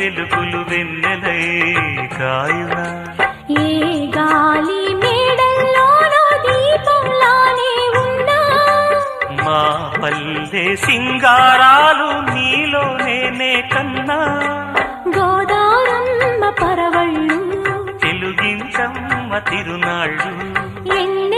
వెలుగులు వెన్నెలై కాయునా ఏ గాలి మేడల్లోనో దీపంలానే ఉన్నా మా పల్లె సింగారాలు నీలో నేనే కన్నా గోదారమ్మ పరవళ్ళు తెలుగించమ్మ తిరునాళ్ళు ఎన్నె